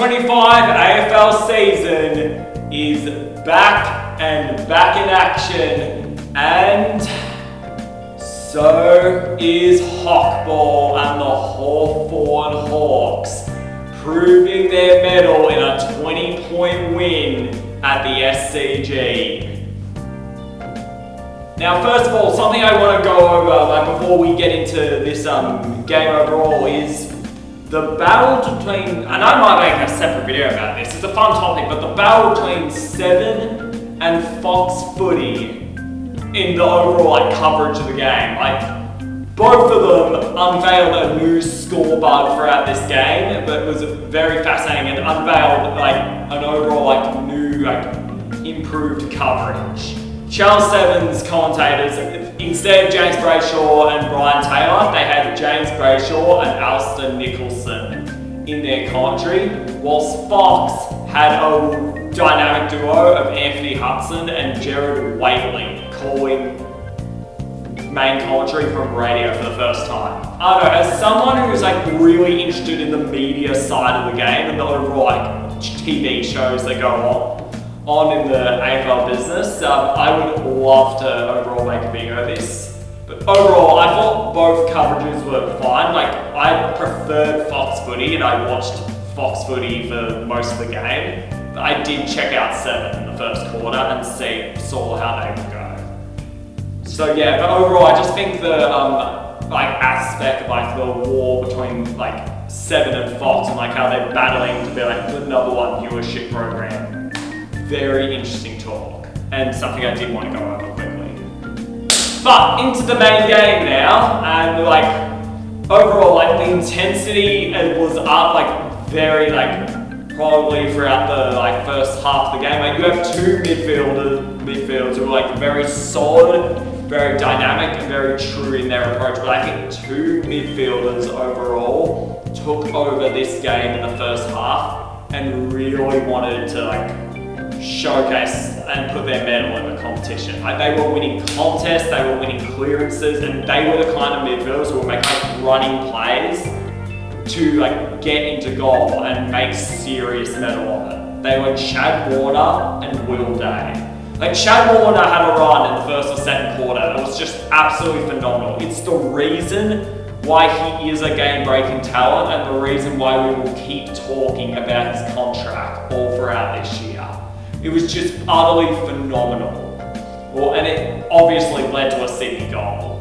2025 AFL season is back and back in action, and so is Hawkball and the Hawthorn Hawks, proving their mettle in a 20-point win at the SCG. Now, first of all, something I want to go over before we get into this game overall is the battle between, and I might make a separate video about this, it's a fun topic, but the battle between Seven and Fox Footy in the overall coverage of the game. Both of them unveiled a new scorebug throughout this game, but it was very fascinating and unveiled an overall new improved coverage. Channel 7's commentators, instead of James Brayshaw and Brian Taylor, they had James Brayshaw and Alistair Nicholson in their commentary, whilst Fox had a dynamic duo of Anthony Hudson and Jared Waitley calling main commentary from radio for the first time. I don't know, as someone who's really interested in the media side of the game and the overall TV shows that go on in the AFL business, I would love to overall make a video of this. But overall, I thought both coverages were fine. I preferred Fox Footy and I watched Fox Footy for most of the game. But I did check out Seven in the first quarter and saw how they would go. So yeah, but overall, I just think the aspect of the war between Seven and Fox and how they're battling to be the number one viewership program. Very interesting talk, and something I did want to go over quickly. But into the main game now, and overall, the intensity was up very probably throughout the first half of the game. You have two midfielders who are very solid, very dynamic, and very true in their approach. But I think two midfielders overall took over this game in the first half and really wanted to showcase and put their medal in the competition. They were winning contests, they were winning clearances, and they were the kind of midfielders who would make running plays to get into goal and make serious medal of it. They were Chad Warner and Will Day. Chad Warner had a run in the first or second quarter that was just absolutely phenomenal. It's the reason why he is a game-breaking talent and the reason why we will keep talking about his contract all throughout this year. It was just utterly phenomenal. And it obviously led to a Sydney goal.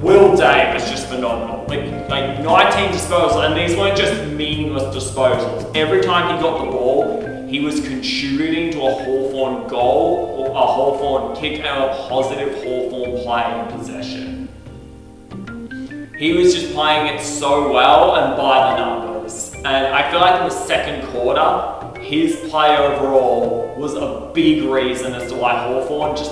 Will Day was just phenomenal. 19 disposals, and these weren't just meaningless disposals. Every time he got the ball, he was contributing to a Hawthorn goal, or a Hawthorn kick, and a positive Hawthorn play in possession. He was just playing it so well and by the numbers. And I feel in the second quarter, his play overall was a big reason as to why Hawthorn just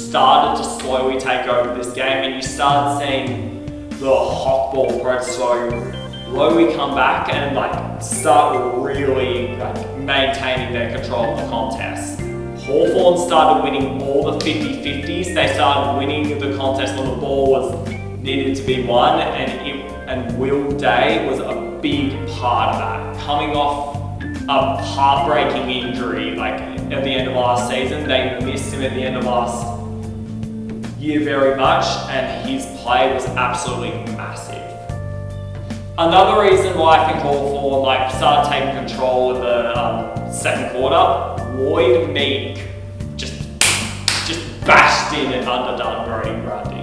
started to slowly take over this game, and you started seeing the Hawkball approach slowly come back and start really maintaining their control of the contest. Hawthorn started winning all the 50-50s. They started winning the contest when the ball was needed to be won, and Will Day was a big part of that. Coming off a heartbreaking injury at the end of last season, they missed him at the end of last year very much, and his play was absolutely massive. Another reason why I think Hawthorn started taking control of the second quarter, Lloyd Meek just bashed in and underdone Brodie Grundy.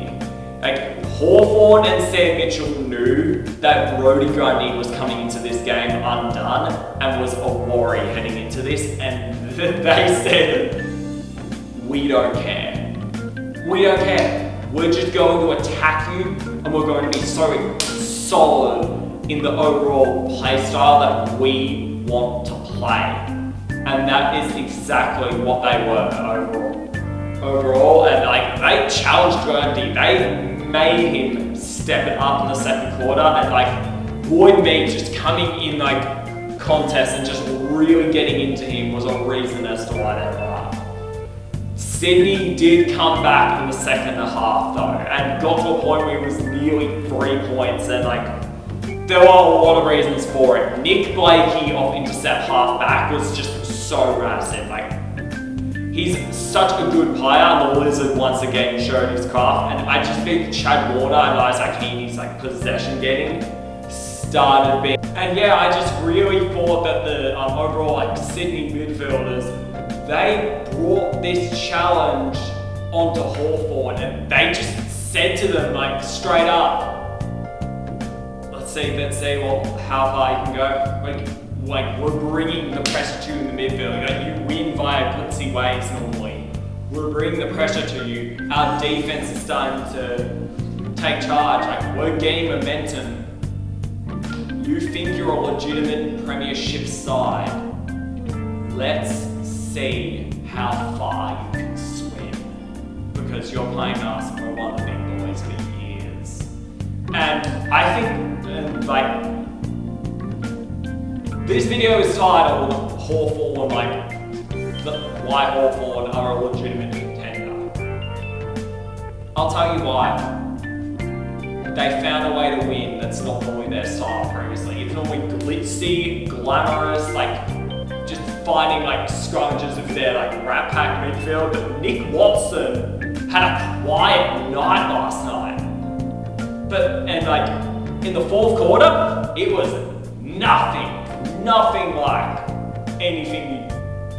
Hawthorn and Sam Mitchell knew that Brodie Grundy was coming into this game undone and was a worry heading into this, and they said, we don't care. We don't care. We're just going to attack you, and we're going to be so solid in the overall play style that we want to play. And that is exactly what they were overall. And they challenged Grundy. They made him step it up in the second quarter, and Lloyd Meek just coming in contest and just really getting into him was a reason as to why they were up. Sydney did come back in the second half though, and got to a point where it was nearly 3 points, and there were a lot of reasons for it. Nick Blakey off intercept halfback was just so massive. Like, he's such a good player, and the Lizard once again showed his craft. And I just think Chad Warner and Isaac Heaney's like possession getting started being. And yeah, I just really thought that the overall like Sydney midfielders, they brought this challenge onto Hawthorn, and they just said to them like straight up, let's see how far you can go. Like we're bringing the pressure to you in the midfield. Like, you win via glitzy ways normally. We're bringing the pressure to you. Our defense is starting to take charge. Like, we're gaining momentum. You think you're a legitimate premiership side. Let's see how far you can swim. Because you're playing us and we're one of the big boys for years. And I think, this video is titled Hawthorn, why Hawthorn are a legitimate contender. I'll tell you why. They found a way to win that's not normally their style previously. It's normally glitzy, glamorous, just finding scrunches of their rat pack midfield. But Nick Watson had a quiet night last night. In the fourth quarter, it was nothing like anything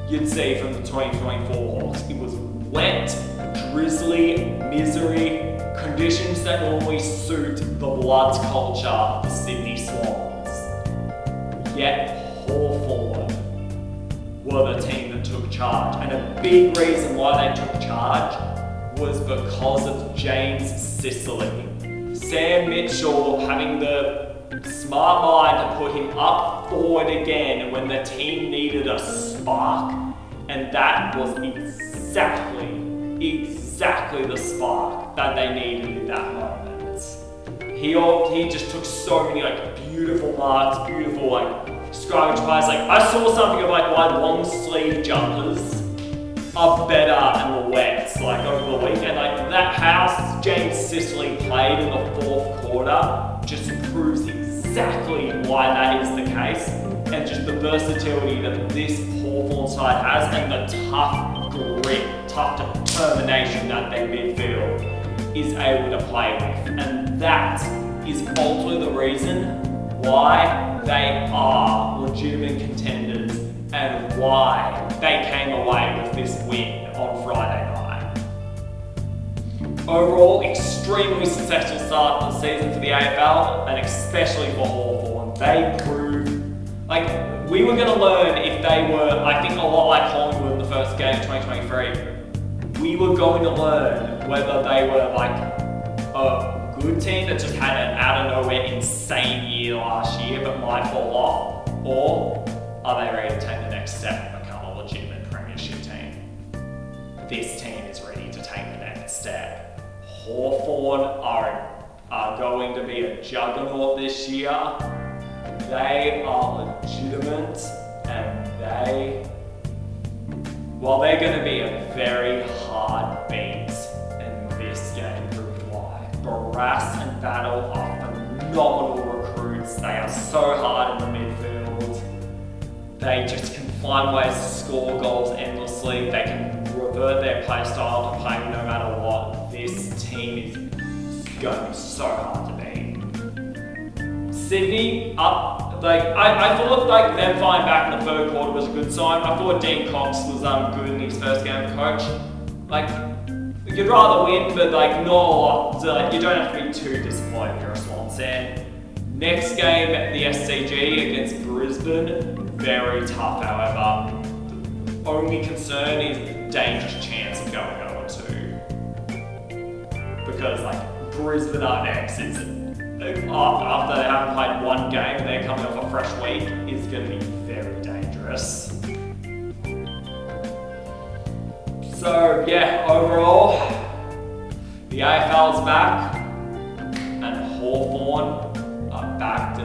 you'd see from the 2024 Hawks. It was wet, drizzly, misery, conditions that normally suit the Bloods culture of the Sydney Swans. Yet Hawthorn were the team that took charge. And a big reason why they took charge was because of James Sicily. Sam Mitchell having the smart mind to put him up forward again when the team needed a spark, and that was exactly the spark that they needed in that moment. He just took so many beautiful marks, beautiful scrimmage plays. I saw something of why long sleeve jumpers are better in the wets over the weekend. That house James Sicily played in the fourth quarter just proves exactly why that is the case, and just the versatility that this Hawthorn side has, and the tough grit, tough determination that their midfield is able to play with. And that is ultimately the reason why they are legitimate contenders and why they came away with this win on Friday night. Overall, extremely successful start to the season for the AFL, and especially for Hawthorn. They proved, we were going to learn if they were, I think a lot like Collingwood in the first game of 2023, we were going to learn whether they were a good team that just had an out of nowhere insane year last year but might fall off, or are they ready to take the next step and become a legitimate premiership team? This team is ready to take the next step. Hawthorn are going to be a juggernaut this year. They are legitimate, and they're going to be a very hard beat in this game. Proved why. Barras and Battle are phenomenal recruits. They are so hard in the midfield. They just can find ways to score goals endlessly. They can revert their play style to play no matter what. This team is going to be so hard to beat. Sydney up. I thought them flying back in the third quarter was a good sign. I thought Dean Cox was good in his first game of coach. You'd rather win, but not a lot. So, you don't have to be too disappointed if you're a Swans fan. Next game, the SCG against Brisbane, very tough. However, the only concern is the dangerous chance of going 0-2, because Brisbane are next. After they haven't played one game and they're coming off a fresh week, is going to be very dangerous. So yeah, overall, the AFL's back and Hawthorn are back to